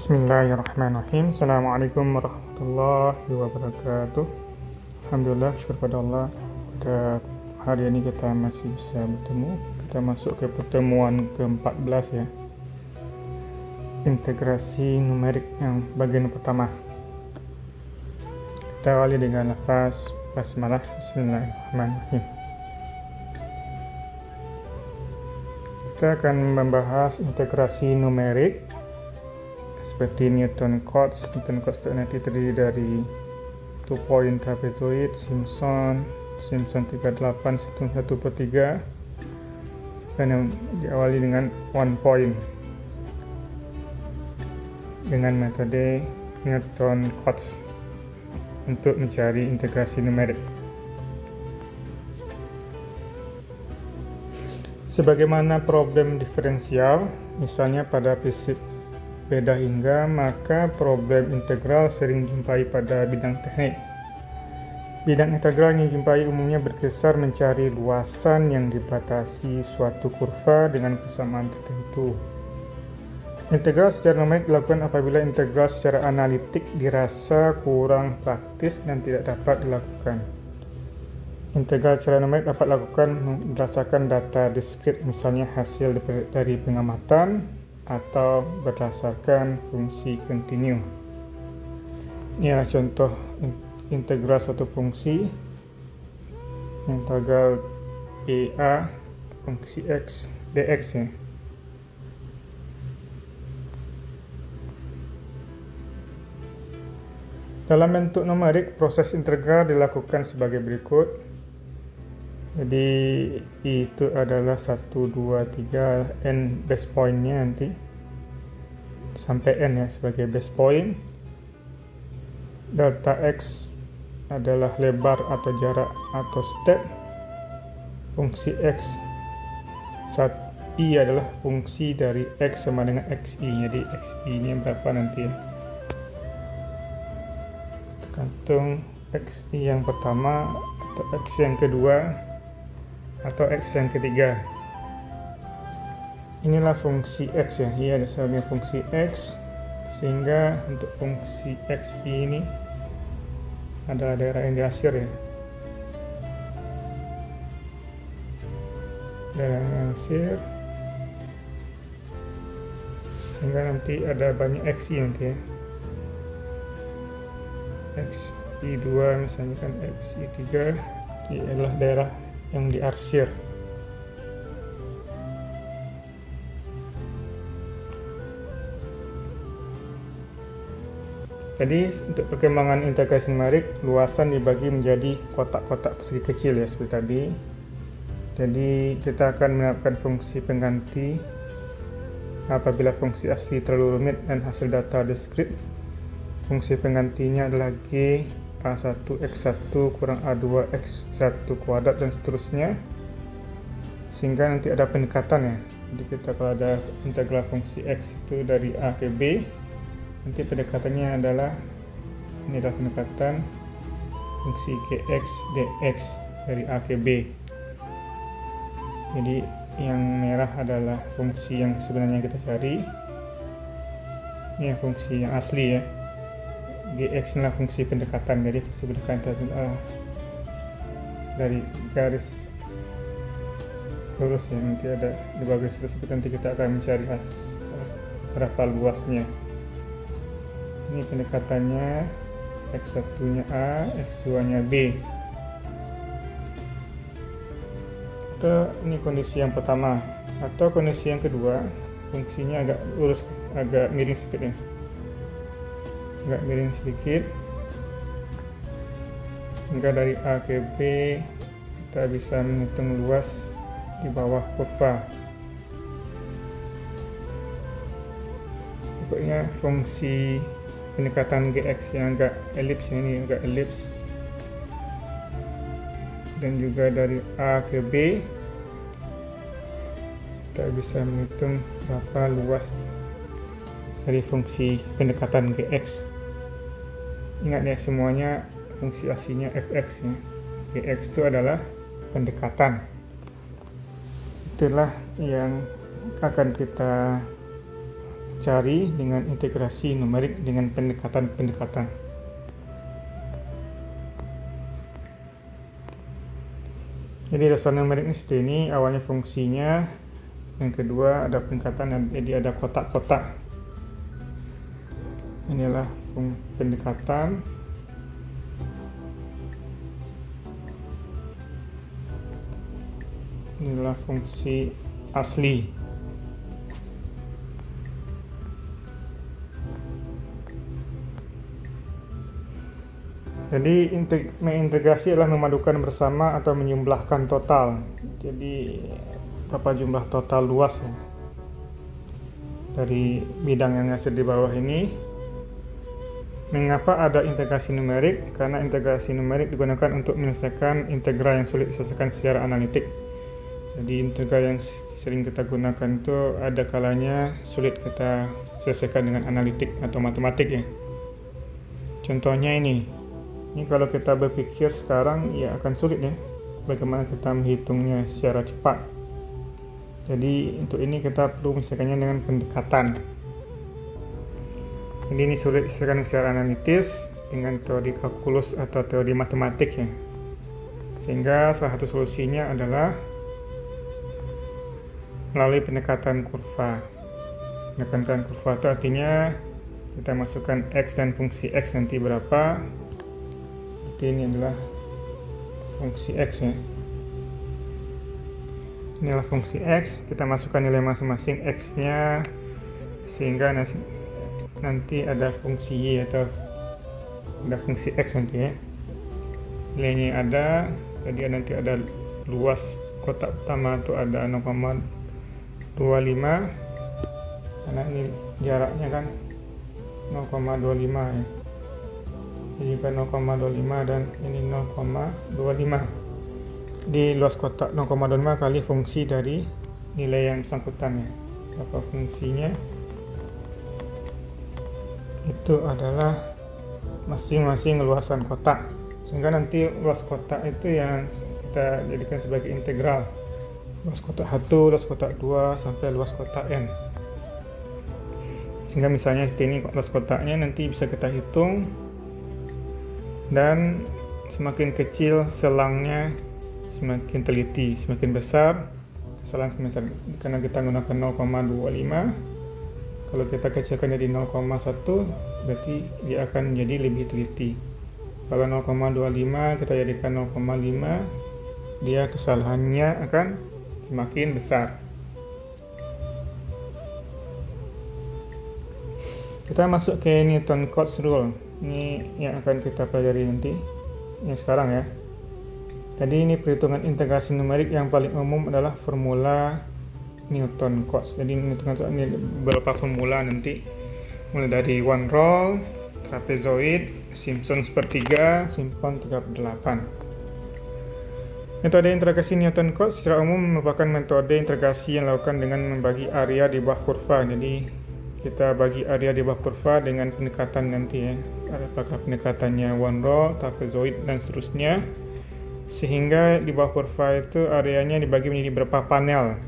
Bismillahirrahmanirrahim. Assalamualaikum warahmatullahi wabarakatuh. Alhamdulillah, syukur pada Allah. Pada hari ini kita masih bisa bertemu. Kita masuk ke pertemuan ke-14 ya. Integrasi numerik yang bagian pertama. Kita awali dengan lafaz basmalah. Bismillahirrahmanirrahim. Kita akan membahas integrasi numerik seperti Newton Cotes. Newton Cotes itu nanti terdiri dari 2 point trapezoid, Simpson 38, hitung 1/3, dan yang diawali dengan 1 point dengan metode Newton Cotes untuk mencari integrasi numerik. Sebagaimana problem diferensial, misalnya pada prinsip beda hingga, maka problem integral sering dijumpai pada bidang teknik. Bidang integral yang dijumpai umumnya berkisar mencari luasan yang dibatasi suatu kurva dengan persamaan tertentu. Integral secara numerik dilakukan apabila integral secara analitik dirasa kurang praktis dan tidak dapat dilakukan. Integral secara numerik dapat dilakukan berdasarkan data diskrit, misalnya hasil dari pengamatan, atau berdasarkan fungsi kontinu. Inilah contoh integral suatu fungsi. Integral a fungsi x dx ya. Dalam bentuk numerik, proses integral dilakukan sebagai berikut. Jadi itu adalah 1, 2, 3 n base point-nya nanti sampai n ya sebagai base point. Delta x adalah lebar atau jarak atau step. Fungsi x i adalah fungsi dari x sama dengan xi. Jadi xi ini berapa nanti ya, tergantung xi yang pertama atau x yang kedua atau x yang ketiga. Inilah fungsi x ya, ia ada sebagai fungsi x, sehingga untuk fungsi xi ini adalah daerah yang diakhir ya, daerah yang diakhir, sehingga nanti ada banyak xi nanti ya, xi2 misalnya kan, xi3 ini adalah daerah yang diarsir. Jadi untuk perkembangan integrasi numerik, luasan dibagi menjadi kotak-kotak persegi kecil ya seperti tadi. Jadi kita akan menerapkan fungsi pengganti apabila fungsi asli terlalu rumit dan hasil data diskrit. Fungsi penggantinya adalah g A1 X1 kurang A2 X1 kuadrat dan seterusnya, sehingga nanti ada pendekatan ya. Jadi kita kalau ada integral fungsi X itu dari A ke B, nanti pendekatannya adalah, ini adalah pendekatan fungsi Gx dx dari A ke B. Jadi yang merah adalah fungsi yang sebenarnya kita cari, ini fungsi yang asli ya. Gx adalah fungsi pendekatan, jadi fungsi pendekatan dari garis lurus ya, nanti ada di bagian tersebut, nanti kita akan mencari berapa luasnya. Ini pendekatannya, x1 nya A, x2 nya B. Atau ini kondisi yang pertama, atau kondisi yang kedua, fungsinya agak lurus, agak miring sedikit ya, agak miring sedikit, hingga dari A ke B kita bisa menghitung luas di bawah kurva. Pokoknya fungsi pendekatan Gx yang agak elips, ini agak elips, dan juga dari A ke B kita bisa menghitung berapa luas dari fungsi pendekatan Gx. Ingat ya, semuanya fungsi aslinya fx ya. Gx itu adalah pendekatan. Itulah yang akan kita cari dengan integrasi numerik dengan pendekatan-pendekatan. Jadi dasar numerik ini seperti ini, awalnya fungsinya, yang kedua ada pendekatan, jadi ada kotak-kotak. Inilah pendekatan. Inilah fungsi asli. Jadi mengintegrasi adalah memadukan bersama atau menjumlahkan total. Jadi berapa jumlah total luas ya, dari bidang yang ada di bawah ini. Mengapa ada integrasi numerik? Karena integrasi numerik digunakan untuk menyelesaikan integral yang sulit diselesaikan secara analitik. Jadi integral yang sering kita gunakan itu ada kalanya sulit kita selesaikan dengan analitik atau matematik ya. Contohnya ini kalau kita berpikir sekarang ya akan sulit ya, bagaimana kita menghitungnya secara cepat. Jadi untuk ini kita perlu menyelesaikannya dengan pendekatan. Jadi ini sulit diselesaikan secara analitis dengan teori kalkulus atau teori matematik ya. Sehingga salah satu solusinya adalah melalui pendekatan kurva. Pendekatan kurva itu artinya kita masukkan X dan fungsi X nanti berapa. Ini adalah fungsi X ya. Inilah fungsi X, kita masukkan nilai masing-masing X-nya sehingga nanti ada fungsi Y atau ada fungsi X nanti ya. Nilainya ada, jadi nanti ada luas kotak utama itu ada 0,25 karena ini jaraknya kan 0,25 ya. Jadi 0,25 dan ini 0,25. Di luas kotak 0,25 kali fungsi dari nilai yang bersangkutan ya. Apa fungsinya? Itu adalah masing-masing luasan kotak. Sehingga nanti luas kotak itu yang kita jadikan sebagai integral. Luas kotak 1, luas kotak 2 sampai luas kotak n. Sehingga misalnya seperti ini luas kotaknya nanti bisa kita hitung. Dan semakin kecil selangnya semakin teliti, semakin besar selang semester karena kita gunakan 0,25. Kalau kita kecilkan jadi 0,1 berarti dia akan menjadi lebih teliti. Kalau 0,25 kita jadikan 0,5, dia kesalahannya akan semakin besar. Kita masuk ke Newton-Cotes rule. Ini yang akan kita pelajari nanti, yang sekarang ya. Jadi ini perhitungan integrasi numerik yang paling umum adalah formula Newton-Cotes. Jadi Newton-Cotes ini beberapa formula nanti, mulai dari one roll, trapezoid, Simpson sepertiga, Simpson 38. Metode integrasi Newton-Cotes secara umum merupakan metode integrasi yang dilakukan dengan membagi area di bawah kurva. Jadi kita bagi area di bawah kurva dengan pendekatan nanti ya, apakah pendekatannya one roll, trapezoid dan seterusnya, sehingga di bawah kurva itu areanya dibagi menjadi beberapa panel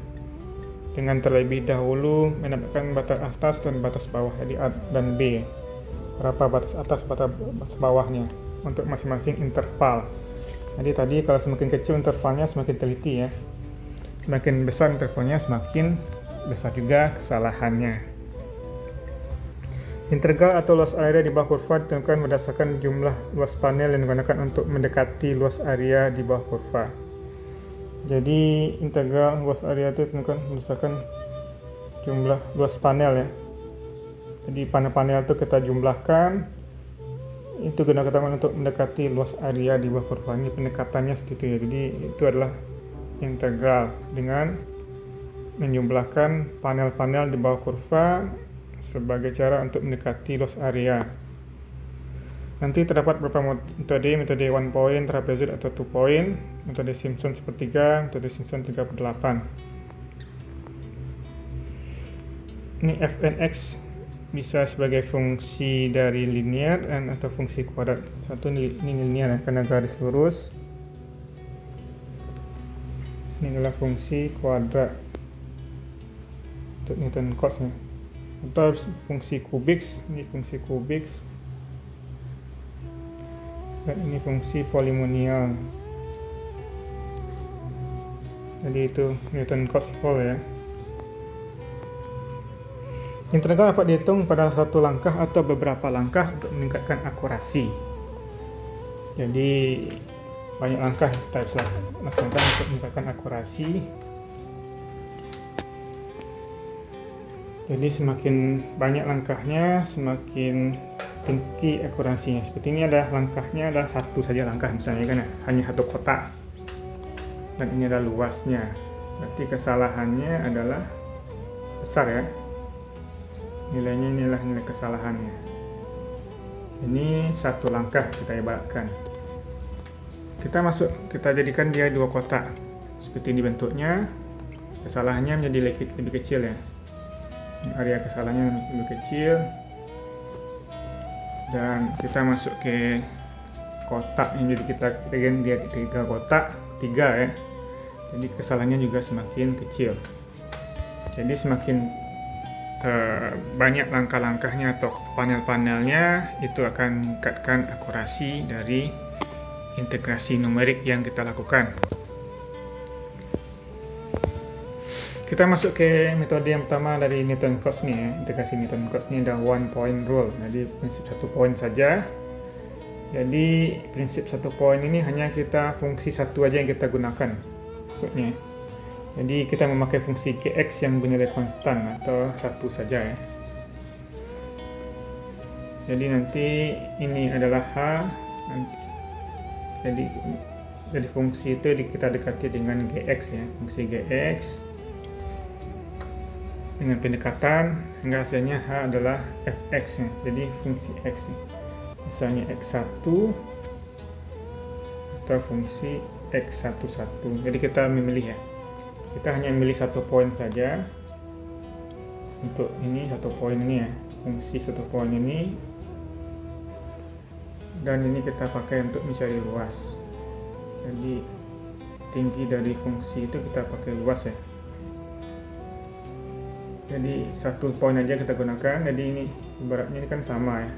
dengan terlebih dahulu mendapatkan batas atas dan batas bawah, jadi A dan B, berapa batas atas batas bawahnya untuk masing-masing interval. Jadi tadi kalau semakin kecil intervalnya semakin teliti ya, semakin besar intervalnya semakin besar juga kesalahannya. Integral atau luas area di bawah kurva ditentukan berdasarkan jumlah luas panel yang digunakan untuk mendekati luas area di bawah kurva. Jadi integral luas area itu ditentukan berdasarkan jumlah luas panel ya. Jadi panel-panel itu kita jumlahkan, itu gunakan untuk mendekati luas area di bawah kurva. Ini pendekatannya seperti itu ya. Jadi itu adalah integral dengan menjumlahkan panel-panel di bawah kurva sebagai cara untuk mendekati luas area. Nanti terdapat beberapa metode one point, trapezoid atau two point, metode Simpson sepertiga, metode Simpson 38. Ini f and x bisa sebagai fungsi dari linear atau fungsi kuadrat. Satu ini linear ya, karena garis lurus. Ini adalah fungsi kuadrat untuk Newton-Cotes ya. atau fungsi Kubiks. Ini fungsi Kubiks dan ini fungsi polinomial. Jadi itu Newton-Cotes ya. Integral dapat dihitung pada satu langkah atau beberapa langkah untuk meningkatkan akurasi. Jadi banyak langkah kita bisa lakukan untuk meningkatkan akurasi. Jadi semakin banyak langkahnya, semakin tinggi akurasinya. Seperti ini ada langkahnya, ada satu saja langkah misalnya kan, hanya satu kotak. Dan ini adalah luasnya. Berarti kesalahannya adalah besar ya. Nilainya inilah nilai kesalahannya. Ini satu langkah kita ibaratkan. Kita jadikan dia dua kotak. Seperti ini bentuknya. Kesalahannya menjadi lebih kecil ya. Area kesalahannya lebih kecil. Dan kita masuk ke kotak ini, jadi kita bagian dia tiga kotak, tiga ya. Jadi kesalahannya juga semakin kecil. Jadi semakin banyak langkah-langkahnya atau panel-panelnya, itu akan meningkatkan akurasi dari integrasi numerik yang kita lakukan. Kita masuk ke metode yang pertama dari Newton-Cotes nih ya. Integrasi Newton-Cotes ini ada one point rule. Jadi prinsip satu poin saja. Jadi prinsip satu poin ini hanya kita fungsi satu aja yang kita gunakan. Maksudnya. Jadi kita memakai fungsi Gx yang bernilai konstan atau satu saja ya. Jadi nanti ini adalah H. Jadi fungsi itu kita dekati dengan Gx ya. Fungsi Gx dengan pendekatan hingga hasilnya H adalah fx ya. Jadi fungsi x ya. Misalnya x1 atau fungsi x11. Jadi kita memilih ya. Kita hanya memilih satu poin saja untuk ini, satu poin ini ya, fungsi satu poin ini, dan ini kita pakai untuk mencari luas. Jadi tinggi dari fungsi itu kita pakai luas ya. Jadi satu poin aja kita gunakan. Jadi ini ibaratnya ini kan sama ya,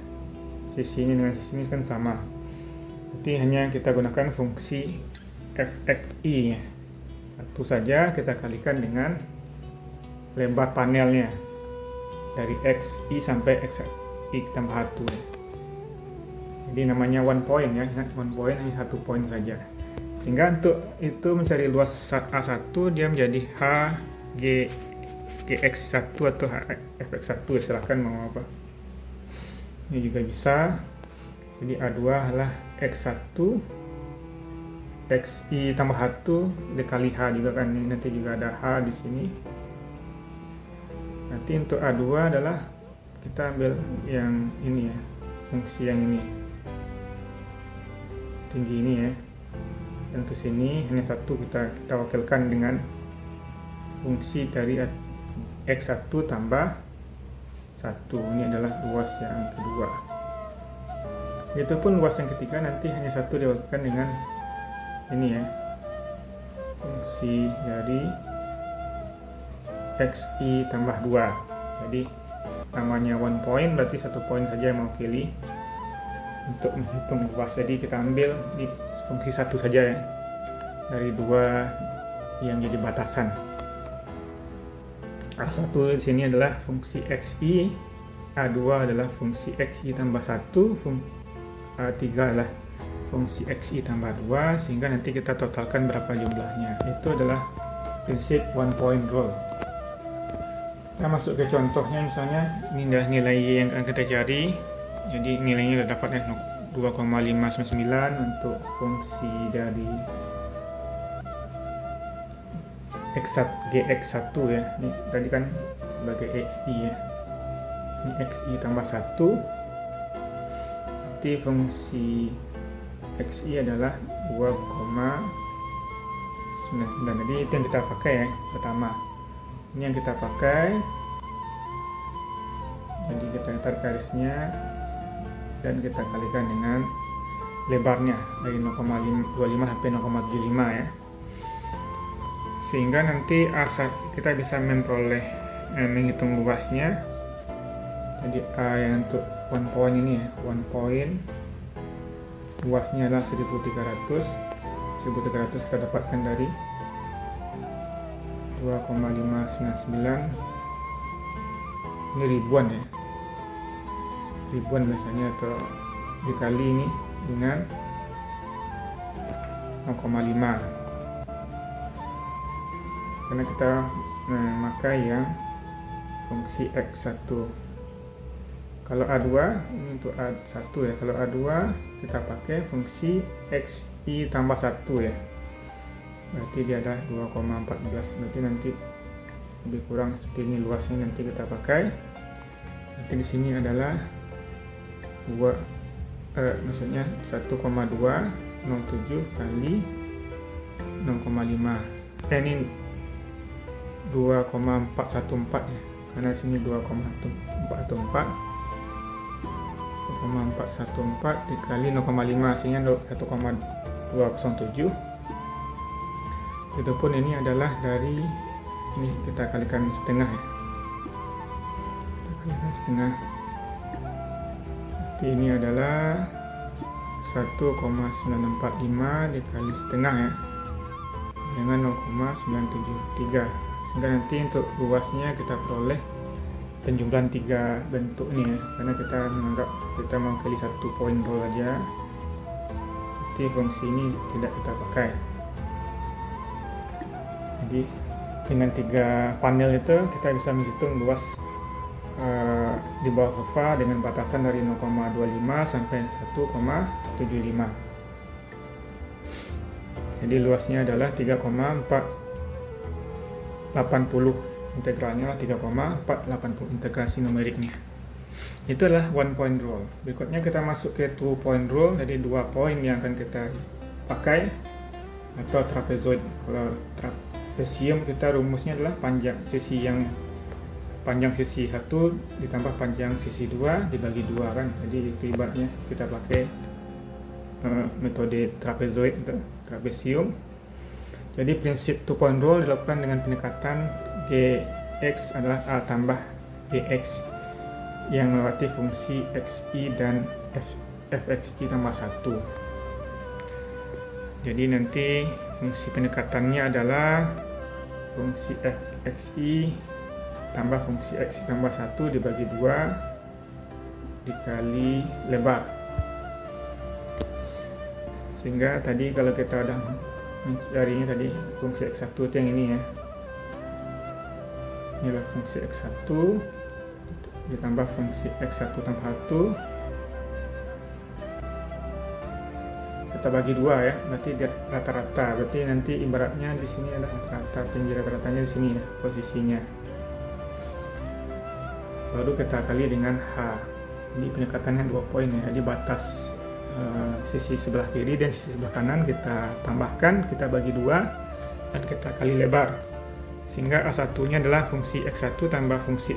sisi ini dengan sisi ini kan sama. Jadi hanya kita gunakan fungsi fxi ya. Satu saja kita kalikan dengan lebar panelnya dari xi sampai xi tambah 1. Jadi namanya one point ya, one point hanya satu poin saja. Sehingga untuk itu mencari luas A1 dia menjadi Gx1 atau fx1, silahkan mau apa. Ini juga bisa. Jadi A2 adalah x1 xi tambah 1 dikali h juga kan, ini nanti juga ada h di sini. Nanti untuk A2 adalah kita ambil yang ini ya, fungsi yang ini tinggi ini ya, yang ke sini hanya satu kita wakilkan dengan fungsi dari x1 tambah 1. Ini adalah luas yang kedua. Itu pun luas yang ketiga nanti hanya satu diwakilkan dengan ini ya, fungsi dari xi tambah 2. Jadi namanya one point, berarti satu poin saja yang mewakili untuk menghitung luas. Jadi kita ambil di fungsi satu saja ya, dari dua yang jadi batasan. A1 di sini adalah fungsi xi, A2 adalah fungsi xi tambah 1, A3 adalah fungsi xi tambah 2, sehingga nanti kita totalkan berapa jumlahnya. Itu adalah prinsip one point rule. Kita masuk ke contohnya, misalnya ini adalah nilai yang akan kita cari. Jadi nilainya sudah dapat ya, 2,599 untuk fungsi dari Gx1 ya. Ini tadi kan sebagai xi ya. Ini xi tambah 1. Nanti fungsi xi adalah 2,99. Jadi itu yang kita pakai ya, pertama. Ini yang kita pakai. Jadi kita tarik garisnya dan kita kalikan dengan lebarnya dari 0,25 sampai 0,75 ya. Sehingga nanti kita bisa memperoleh menghitung luasnya Jadi A yang untuk 1 point ini ya, 1 point luasnya adalah 1300 kita dapatkan dari 2,599. Ini ribuan ya, ribuan biasanya, atau dikali ini dengan 0,5 karena kita memakai yang fungsi X1. Kalau A2 ini untuk A1 ya, kalau A2 kita pakai fungsi XI tambah 1 ya, berarti dia ada 2,14, berarti nanti lebih kurang seperti ini luasnya. Nanti kita pakai, nanti di sini adalah maksudnya 1,207 kali 0,5, ini 2,414 ya, karena sini 2,414 dikali 0,5 sehingga 1,207. Itu pun ini adalah dari ini, kita kalikan setengah ya, kita kalikan setengah, jadi ini adalah 1,945 dikali setengah ya, dengan 0,973, sehingga nanti untuk luasnya kita peroleh penjumlahan 3 bentuk ini ya, karena kita menganggap kita mewakili 1 point roll aja, jadi fungsi ini tidak kita pakai. Jadi dengan 3 panel itu kita bisa menghitung luas di bawah kurva dengan batasan dari 0,25 sampai 1,75. Jadi luasnya adalah 3,480, integralnya 3,480 integrasi numeriknya. Itu adalah 1 point rule. Berikutnya kita masuk ke 2 point rule. Jadi 2 poin yang akan kita pakai, atau trapezoid. Kalau trapesium kita rumusnya adalah panjang sisi 1 ditambah panjang sisi 2 dibagi 2 kan. Jadi itu ibaratnya kita pakai metode trapezoid untuk trapesium. Jadi prinsip 2 point rule dilakukan dengan pendekatan Gx adalah A tambah Gx yang melewati fungsi Xi dan Fxi tambah 1. Jadi nanti fungsi pendekatannya adalah fungsi Fxi tambah fungsi Xi tambah 1 dibagi 2 dikali lebar. Sehingga tadi kalau kita udah mencarinya tadi fungsi X1 itu yang ini ya, ini adalah fungsi X1 ditambah fungsi X1 tambah 1, kita bagi 2 ya, berarti dia rata-rata, berarti nanti ibaratnya di sini adalah rata-rata, tinggi rata-ratanya di sini ya posisinya, baru kita kali dengan H. Jadi pendekatannya 2 poin ya, di batas sisi sebelah kiri dan sisi sebelah kanan kita tambahkan, kita bagi 2 dan kita kali lebar, sehingga A1 nya adalah fungsi X1 tambah fungsi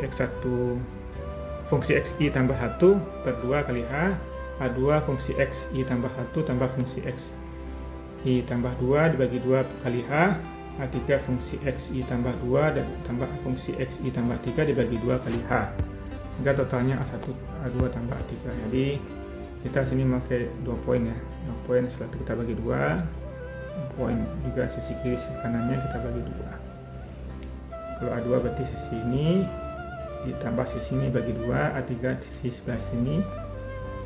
Xi tambah 1 per 2 kali H. A2 fungsi Xi tambah 1 tambah fungsi Xi tambah 2 dibagi 2 kali H. A3 fungsi Xi tambah 2 dan tambah fungsi Xi tambah 3 dibagi 2 kali H, sehingga totalnya A1 A2 tambah A3. Jadi kita sini pakai 2 poin ya, 2 poin setelah kita bagi 2 poin, juga sisi kiri sisi kanannya kita bagi 2. Kalau A2 berarti sisi ini ditambah sisi ini bagi 2, A3 sisi sebelah sini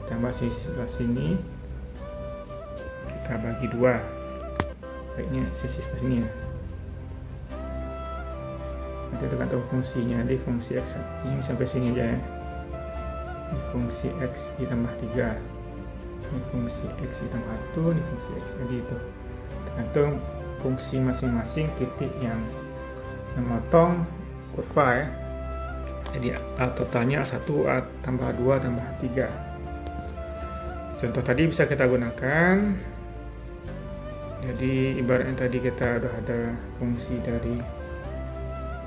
tambah sisi sebelah sini kita bagi 2, baiknya sisi sebelah sini ya. Nanti tergantung fungsinya, di fungsi X ini sampai sini aja ya, ini fungsi Xi tambah 3, ini fungsi Xi tambah 1, ini fungsi X, jadi itu tergantung fungsi masing-masing titik yang memotong kurva ya. Jadi A totalnya A1 A tambah 2 tambah 3. Contoh tadi bisa kita gunakan. Jadi ibaratnya tadi kita udah ada fungsi dari,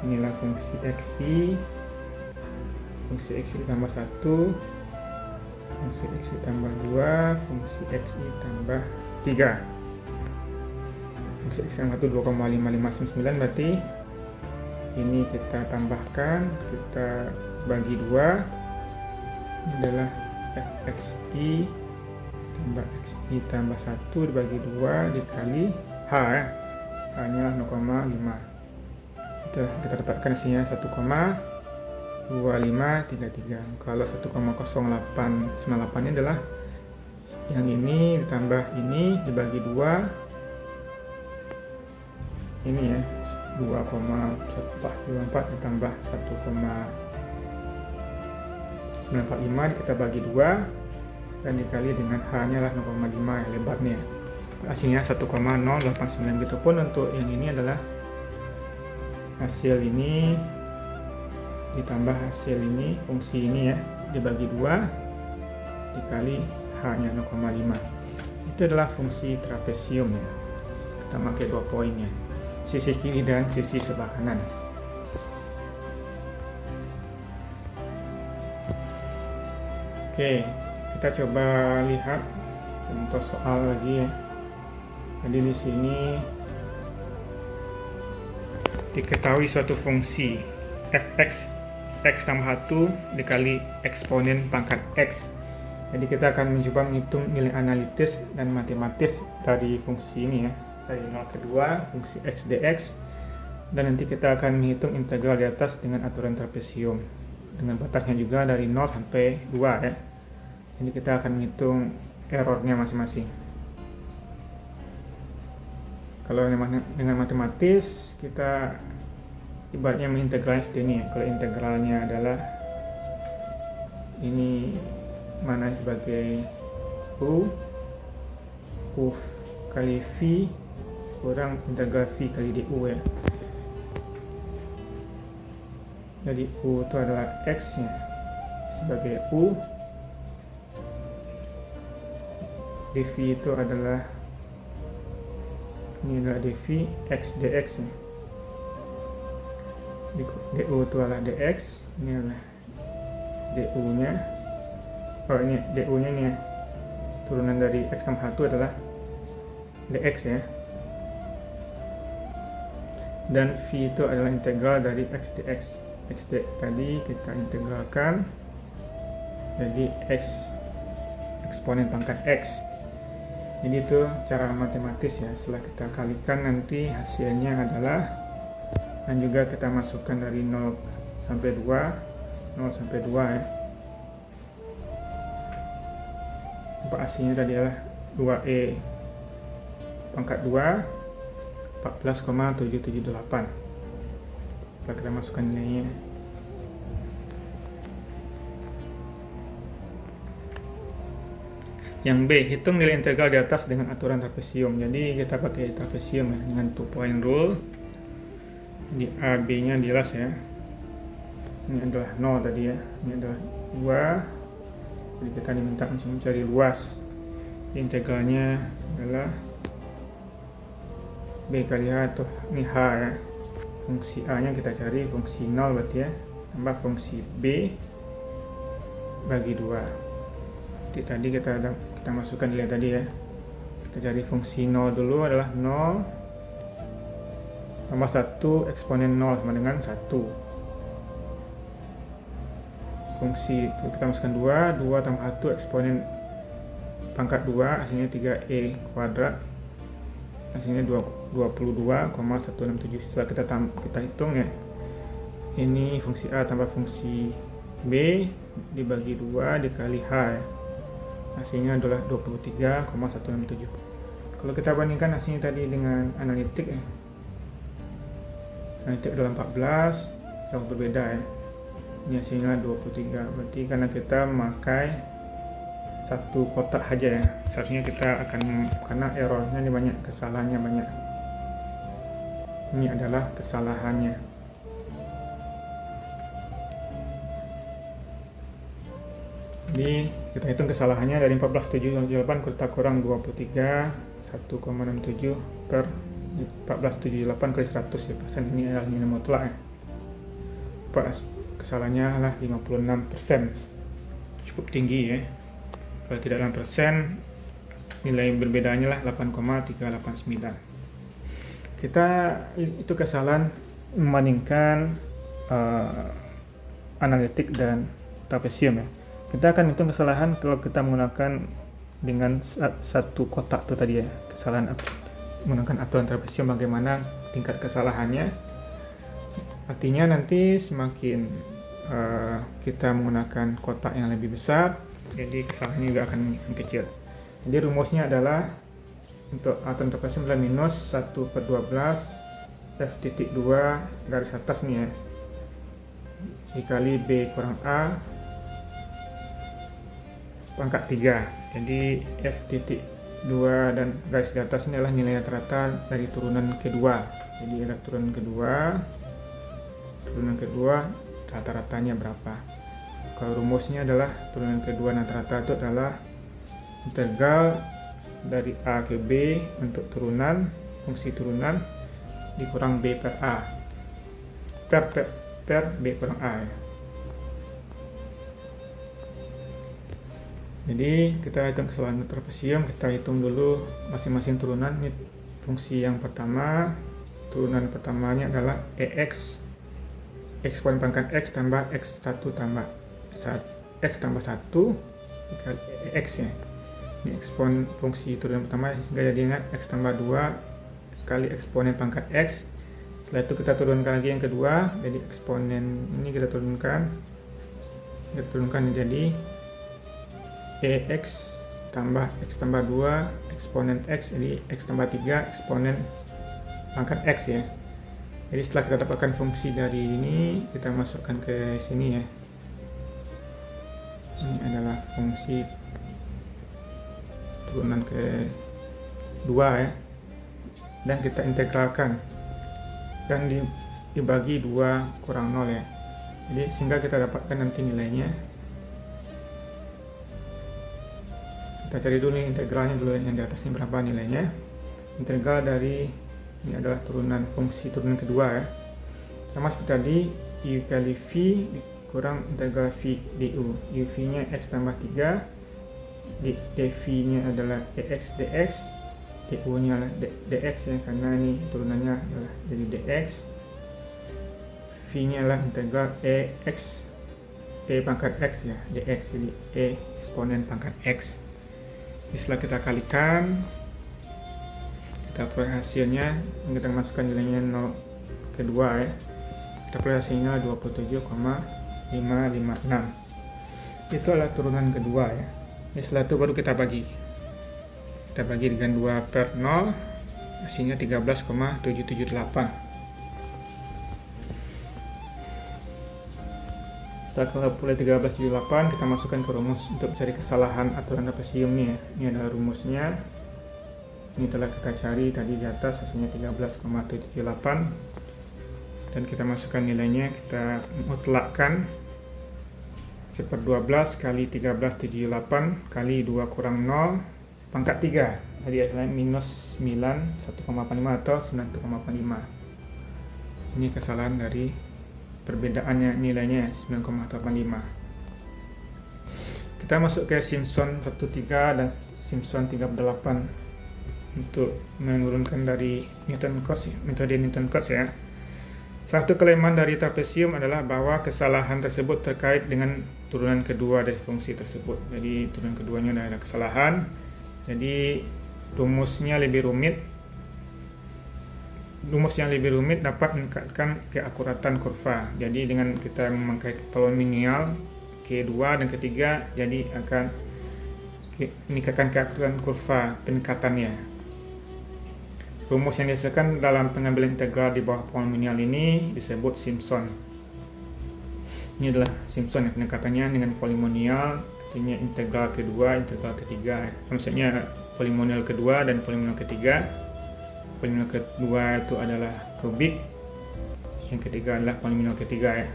inilah fungsi Xi, fungsi Xi tambah 1, fungsi Xi tambah 2, fungsi Xi tambah 3. Fungsi X tambah 1 2,559, berarti ini kita tambahkan, kita bagi 2 Ini adalah fxi tambah xi tambah 1 dibagi 2 dikali h ya. H-nya 0,5. Kita dapatkan hasilnya 1,2533. Kalau 1,0898 ini adalah yang ini ditambah ini dibagi 2, ini ya, 2,4 ditambah 1,945 kita bagi 2 dan dikali dengan h-nya lah 0,5 yang lebarnya. Hasilnya 1,089. Begitupun untuk yang ini adalah hasil ini ditambah hasil ini, fungsi ini ya, dibagi 2 dikali h-nya 0,5. Itu adalah fungsi trapesium ya. Kita pakai 2 poinnya, sisi kiri dan sisi sebelah kanan. Oke, kita coba lihat contoh soal lagi ya. Jadi di sini diketahui suatu fungsi fx x tambah 1 dikali eksponen pangkat x. Jadi kita akan mencoba menghitung nilai analitis dan matematis dari fungsi ini ya, dari 0 ke 2 fungsi x dx, dan nanti kita akan menghitung integral di atas dengan aturan trapesium dengan batasnya juga dari 0 sampai 2 ya. Jadi kita akan menghitung errornya masing-masing. Kalau dengan matematis kita ibaratnya mengintegralnya seperti ini ya. Kalau integralnya adalah ini mana sebagai u kali v kurang integral v kali du ya. Jadi u itu adalah x nya sebagai u, dv itu adalah, ini adalah dv x dx ya. Du itu adalah dx, ini adalah du nya. Oh ini du nya nih ya, turunan dari x tambah 1 adalah dx ya, dan v itu adalah integral dari x dx. X dx tadi kita integralkan jadi x eksponen pangkat x. Jadi itu cara matematis ya. Setelah kita kalikan nanti hasilnya adalah, dan juga kita masukkan dari 0 sampai 2 ya. Hasilnya tadi adalah 2e pangkat 2 14,778. Setelah kita masukkan nilainya, yang B, hitung nilai integral di atas dengan aturan trapesium. Jadi kita pakai trapesium ya, dengan 2 point rule. Di AB nya jelas ya, ini adalah 0 tadi ya, ini adalah 2. Jadi kita diminta mencari luas. Integralnya adalah B kali H, atau ini H ya. Fungsi A nya kita cari fungsi 0 berarti ya, tambah fungsi B bagi 2. Jadi tadi kita masukkan nilai tadi ya. Kita cari fungsi 0 dulu, adalah 0 tambah 1 eksponen 0 sama dengan 1. Fungsi kita masukkan 2 tambah 1 eksponen pangkat 2, hasilnya 3e kuadrat, hasilnya 22,167. Setelah kita hitung ya, ini fungsi A tambah fungsi B dibagi 2 dikali H ya. Hasilnya adalah 23,167. Kalau kita bandingkan hasilnya tadi dengan analitik ya, analitik adalah 14, jauh berbeda ya. Ini hasilnya 23, berarti karena kita memakai satu kotak aja ya, seharusnya kita akan, karena errornya ini banyak, kesalahannya banyak. Ini adalah kesalahannya. Jadi kita hitung kesalahannya dari 14,778 kita kurang 23, 1,67 per 14,78 kali 100 ya, persen. Ini adalah nilai mutlak ya. Kesalahannya adalah 56%, cukup tinggi ya. Kalau tidak dalam persen, nilai berbedanya lah 8,389. Itu kesalahan membandingkan analitik dan trapesium ya. Kita akan hitung kesalahan kalau kita menggunakan dengan satu kotak itu tadi ya, kesalahan menggunakan aturan trapesium, bagaimana tingkat kesalahannya. Artinya nanti semakin kita menggunakan kotak yang lebih besar, jadi kesalahannya juga akan kecil. Jadi rumusnya adalah untuk aturan trapesium adalah minus 1/12 F.2 garis atas nih ya, dikali B kurang A pangkat 3. Jadi F.2 dan garis di atas ini adalah nilai rata-rata dari turunan kedua. Jadi ada turunan kedua rata-ratanya berapa. Kalau rumusnya adalah turunan kedua rata-rata itu adalah integral dari A ke B untuk turunan, fungsi turunan dikurang B per A per B kurang A ya. Jadi kita hitung kesalahan trapesium, kita hitung dulu masing-masing turunan. Ini fungsi yang pertama, turunan pertamanya adalah EX, eksponen pangkat X tambah X1 tambah X tambah 1 dikali EX ya. Ini ekspon fungsi turunan pertama, sehingga jadi ingat X tambah 2 kali eksponen pangkat X. Setelah itu kita turunkan lagi yang kedua, jadi eksponen ini kita turunkan jadi EX tambah X tambah 2 eksponen X, jadi X tambah 3 eksponen pangkat X ya. Jadi setelah kita dapatkan fungsi dari ini, kita masukkan ke sini ya. Ini adalah fungsi turunan kedua ya, dan kita integralkan dan dibagi 2 kurang 0 ya. Jadi sehingga kita dapatkan nanti nilainya. Kita cari dulu nih integralnya dulu, yang di atas ini berapa nilainya. Integral dari ini adalah fungsi turunan kedua ya, sama seperti tadi, U kali V kurang integral V du. UV nya X tambah 3, dV nya adalah EX dx, du nya adalah dx ya, karena ini turunannya adalah jadi dx. V nya adalah integral EX E pangkat X ya, dx, jadi E eksponen pangkat X. Setelah kita kalikan, kita peroleh hasilnya, kita masukkan nilainya 0 kedua ya, kita peroleh hasilnya 27,556. Itu adalah turunan kedua ya. Setelah itu baru kita bagi dengan 2 per 0, hasilnya 13,778. Setelah kita 13,778, kita masukkan ke rumus untuk mencari kesalahan aturan trapesium nih ya. Ini adalah rumusnya. Ini telah kita cari tadi di atas, hasilnya 13,778. Dan kita masukkan nilainya, kita mutlakkan 1/12 kali 13,778 kali 2 kurang 0 pangkat 3. Jadi hasilnya minus 9, 1,85 atau 9,85. Ini kesalahan dari perbedaannya nilainya 9,85. Kita masuk ke Simpson 13 dan Simpson 38 untuk menurunkan dari Newton Cotes, metode Newton Cotes ya. Satu kelemahan dari trapesium adalah bahwa kesalahan tersebut terkait dengan turunan kedua dari fungsi tersebut. Jadi turunan keduanya ada kesalahan. Jadi rumus yang lebih rumit dapat meningkatkan keakuratan kurva. Jadi dengan kita memakai polinomial kedua dan ketiga, jadi akan meningkatkan keakuratan kurva peningkatannya. Rumus yang dihasilkan dalam pengambilan integral di bawah polinomial ini disebut Simpson. Ini adalah Simpson yang peningkatannya dengan polinomial, artinya integral kedua, integral ketiga. Maksudnya polinomial kedua dan polinomial ketiga. Polinomial kedua itu adalah kubik, yang ketiga adalah polinomial ketiga ya.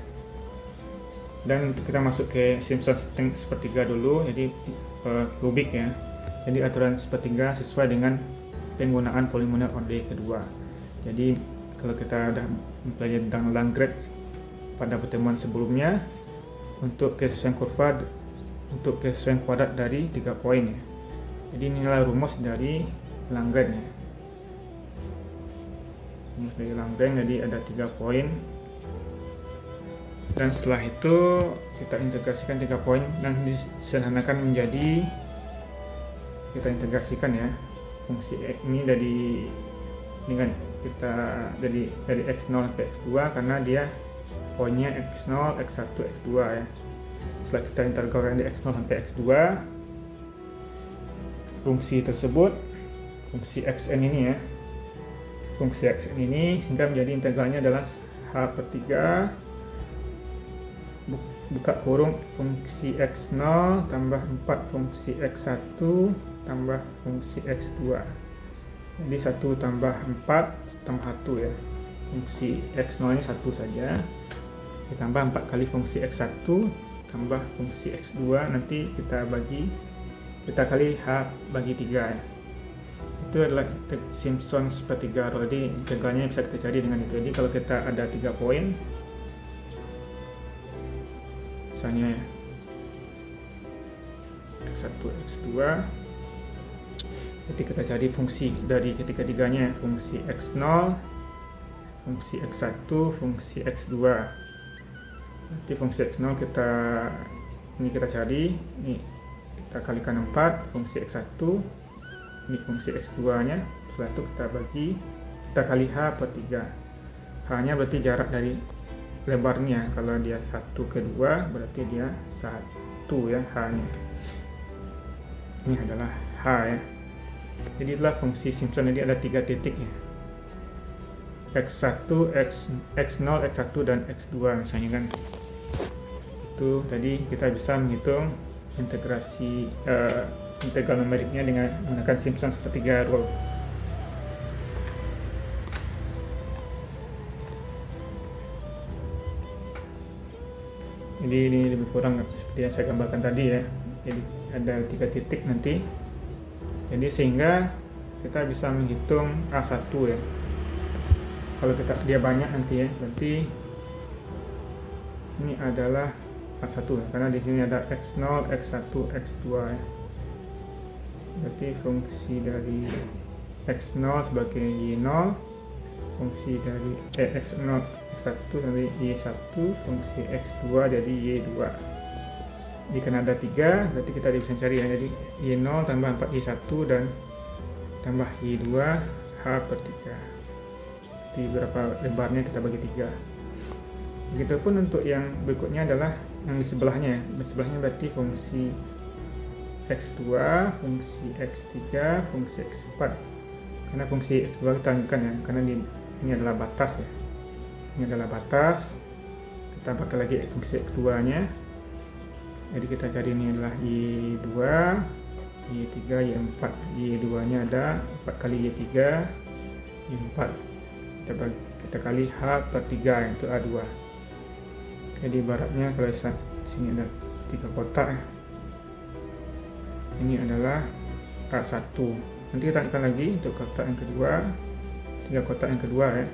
Dan kita masuk ke Simpson sepertiga dulu, jadi kubik ya. Jadi aturan sepertiga sesuai dengan penggunaan polinomial order kedua. Jadi kalau kita sudah mempelajari tentang Lagrange pada pertemuan sebelumnya, untuk kesesuaian kurva, untuk kesesuaian kuadrat dari 3 poin ya. Jadi inilah rumus dari Lagrange ya. Rumus dari Lagrange, jadi ada 3 poin. Dan setelah itu kita integrasikan 3 poin dan disederhanakan menjadi, kita integrasikan ya fungsi x ini dengan kita dari x0 sampai x2 karena dia poinnya x0, x1, x2 ya. Setelah kita integralkan dari x0 sampai x2, fungsi tersebut, fungsi xn ini ya, fungsi xn ini sehingga menjadi integralnya adalah h per 3 buka kurung fungsi x0 tambah 4 fungsi x1 tambah fungsi x2. Jadi 1 tambah 4 tambah 1 ya, fungsi x0 ini 1 saja, ditambah 4 kali fungsi x1 tambah fungsi x2, nanti kita kali h bagi 3 ya. Itu adalah Simpson sepertiga rule. Jadi integralnya bisa kita cari dengan itu. Jadi kalau kita ada 3 poin misalnya x1, x2, jadi kita cari fungsi dari ketiga-tiganya, fungsi x0, fungsi x1, fungsi x2. Nanti fungsi x0 kita cari, ini kita kalikan 4, fungsi x1, ini fungsi x2 nya, setelah itu kita kali h per 3. H nya berarti jarak dari lebarnya, kalau dia 1 ke 2 berarti dia 1 ya, h nya ini adalah h ya. Jadi itulah fungsi Simpson. Jadi ada 3 titik ya, x1, x0, x1 dan x2 misalnya kan. Itu tadi kita bisa menghitung integrasi integral numeriknya dengan menggunakan Simpson sepertiga rule. Jadi ini lebih kurang seperti yang saya gambarkan tadi ya. Jadi ada 3 titik nanti. Jadi sehingga kita bisa menghitung A1 ya. Kalau dia banyak nanti ya, berarti ini adalah A1 ya, karena di sini ada x0, x1, x2 ya. Berarti fungsi dari x0 sebagai y0, fungsi dari x0, x1 dari y1, fungsi x2 dari y2. Jadi karena ada 3, berarti kita bisa cari ya. Jadi y0 tambah 4y1 dan tambah y2 h per 3. Di berapa lebarnya kita bagi 3. Begitupun untuk yang berikutnya adalah yang di sebelahnya. Di sebelahnya berarti fungsi x2, fungsi x3, fungsi x4. Karena fungsi x2 kita tanyakan ya, karena ini adalah batas ya. Ini adalah batas. Kita pakai lagi fungsi x2 nya. Jadi kita cari ini adalah y2, y3, y4. Y2 nya ada 4 kali y3, y4 kita kali h per 3 itu A2. Jadi ibaratnya kalau sini ada 3 kotak ya, ini adalah A1. Nanti kita tekan lagi untuk kotak yang kedua, 3 kotak yang kedua ya,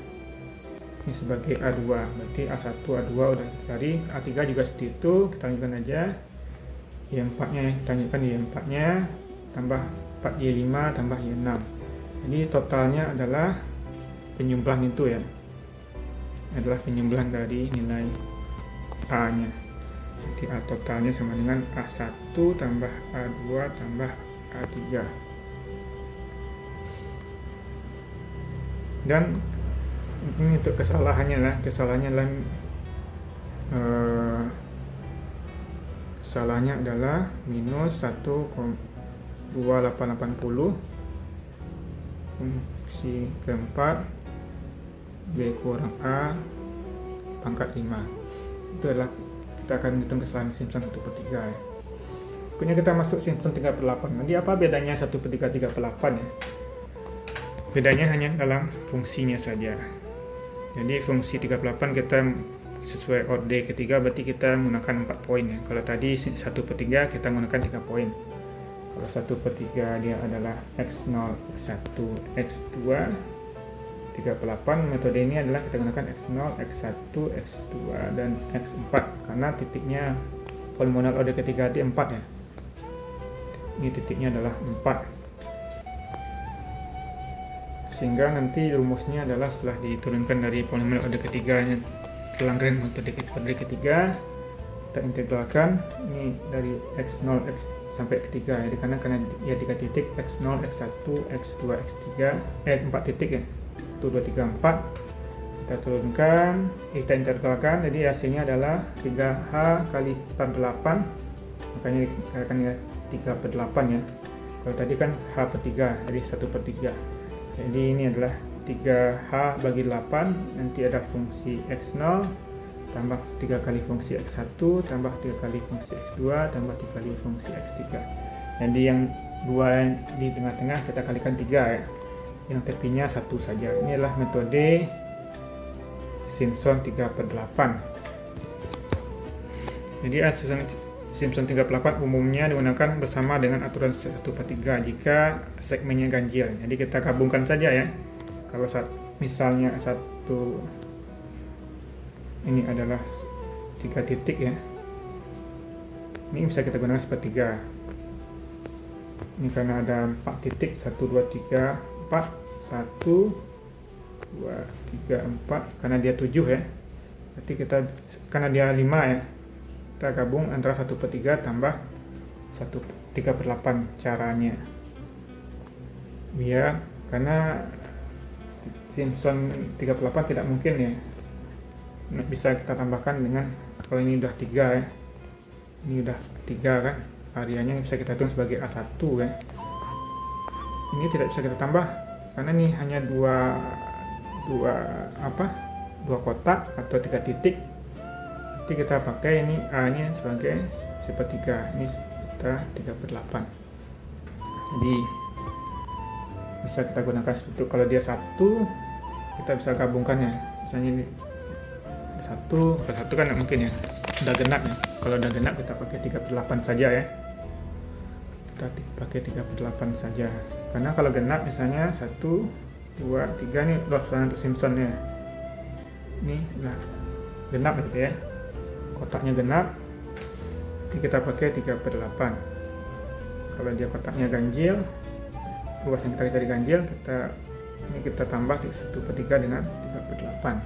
ini sebagai A2. Berarti A1, A2 udah cari. A3 juga seperti itu, kita lanjutkan aja. Y4 nya kita lanjutkan, Y4 nya tambah 4Y5 tambah Y6. Jadi totalnya adalah penyumblang itu ya, adalah penyumblang dari nilai A nya. Jadi A totalnya sama dengan A1 tambah A2 tambah A3. Dan ini untuk kesalahannya lah, kesalahannya adalah minus 1,2880 fungsi keempat B kurang A pangkat 5. Itu adalah kita akan hitung kesalahan Simpson 1/3 ya. Berikutnya kita masuk Simpson 3/8. Nanti apa bedanya 1/3 3/8 ya? Bedanya hanya dalam fungsinya saja. Jadi fungsi 3/8 kita sesuai order ketiga, berarti kita menggunakan 4 poin ya. Kalau tadi 1/3 kita menggunakan 3 poin. Kalau 1/3 dia adalah x0, x1, x2. 3/8 metode ini adalah kita gunakan x0, x1, x2 dan x4 karena titiknya polinomial order ketiga itu 4 ya. Ini titiknya adalah 4. Sehingga nanti rumusnya adalah setelah diturunkan dari polinomial order ketiganya pelanggaran metode ketiga, kita integralkan ini dari x0 x sampai ketiga, jadi karena ya 3 titik x0 x1 x2 x3 4 titik ya, 1 2 3 4 kita turunkan, kita integralkan, jadi hasilnya adalah 3h kali 48, makanya dikatakan ya 3/8 ya. Kalau tadi kan h per 3, jadi 1/3. Jadi ini adalah 3h bagi 8, nanti ada fungsi x0 tambah 3 kali fungsi x1 tambah 3 kali fungsi x2 tambah 3 kali fungsi x3. Jadi yang dua di tengah-tengah kita kalikan 3 ya, yang tepinya 1 saja. Ini adalah metode Simpson 3/8. Jadi Simpson 3/8 umumnya digunakan bersama dengan aturan 1/3 jika segmennya ganjil. Jadi kita gabungkan saja ya. Kalau misalnya ini adalah 3 titik ya, ini bisa kita gunakan 1/3. Ini karena ada 4 titik, 1 2 3 4, 1 2 3 4, karena dia 7 ya, berarti kita karena dia 5 ya, kita gabung antara 1/3 tambah 3/8 caranya. Biar karena Simpson 3/8 tidak mungkin ya, bisa kita tambahkan dengan, kalau ini udah 3 ya, ini udah 3 kan, areanya bisa kita hitung sebagai A1 ya. Ini tidak bisa kita tambah karena ini hanya dua kotak atau 3 titik. Jadi kita pakai ini A nya sebagai 1/3, ini kita 3/8. Jadi bisa kita gunakan seperti itu. Kalau dia 1, kita bisa gabungkannya, misalnya ini 1, kalau 1 kan nggak mungkin ya, udah genap ya. Kalau udah genap kita pakai 3/8 saja ya, kita pakai 3/8 saja, karena kalau genap misalnya 1 2 3 nih loh untuk Simpson ya, ini nah genap gitu ya, kotaknya genap, jadi kita pakai 3/8. Kalau dia kotaknya ganjil, luas yang kita cari ganjil, kita tambah 1/3 dengan 3/8.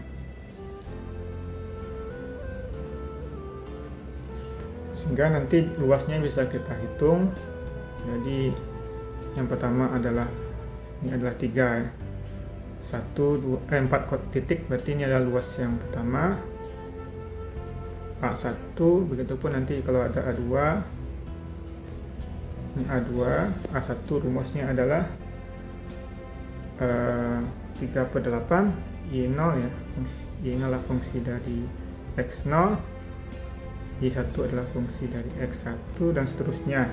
Sehingga nanti luasnya bisa kita hitung. Jadi yang pertama adalah, ini adalah 3 ya, 4 titik, berarti ini adalah luas yang pertama A1. Begitupun nanti kalau ada A2, ini A2, A1 rumusnya adalah 3/8 Y0 ya, Y0 adalah fungsi dari X0, Y1 adalah fungsi dari X1, dan seterusnya.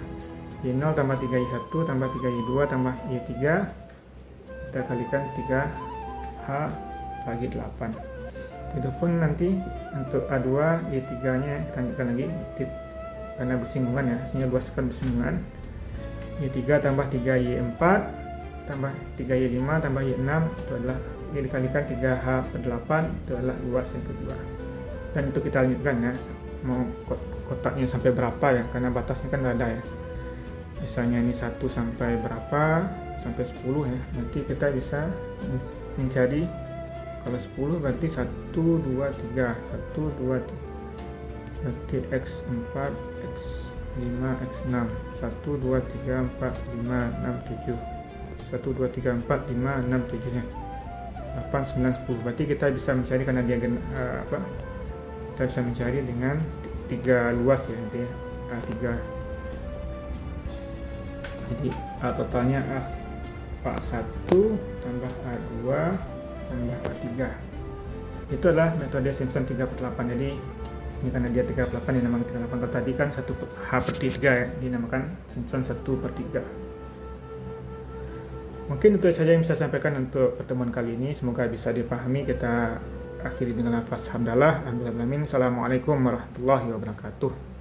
Y0 tambah 3Y1 tambah 3Y2 tambah Y3, kita kalikan 3H bagi 8. Itupun nanti untuk A2, Y3 nya kita lanjutkan lagi karena bersinggungan ya, hasilnya luaskan bersinggungan. Y3 tambah 3Y4 tambah 3Y5 tambah Y6, itu adalah ini dikalikan 3H/8, itu adalah luas yang kedua. Dan itu kita lanjutkan ya, mau kotaknya sampai berapa ya, karena batasnya kan ada ya, misalnya ini 1 sampai berapa, sampai 10 ya, nanti kita bisa mencari, kalau 10 berarti 1 2 3 1 2 3, berarti X4 X5 X6 1 2 3 4 5 6 7, 1 2 3 4 5 6 7 nya 8 9 10, berarti kita bisa mencari karena dia kita bisa mencari dengan 3 luas ya, nanti A3. Jadi totalnya A1 tambah A2 tambah A3. Itu adalah metode Simpson 3/8. Jadi ini karena dia 3/8 dinamakan 3/8. Kalau tadi kan 1H/3 ya, dinamakan Simpson 1/3. Mungkin itu saja yang bisa saya sampaikan untuk pertemuan kali ini. Semoga bisa dipahami. Kita akhiri dengan lafaz hamdalah. Alhamdulillah. Assalamualaikum warahmatullahi wabarakatuh.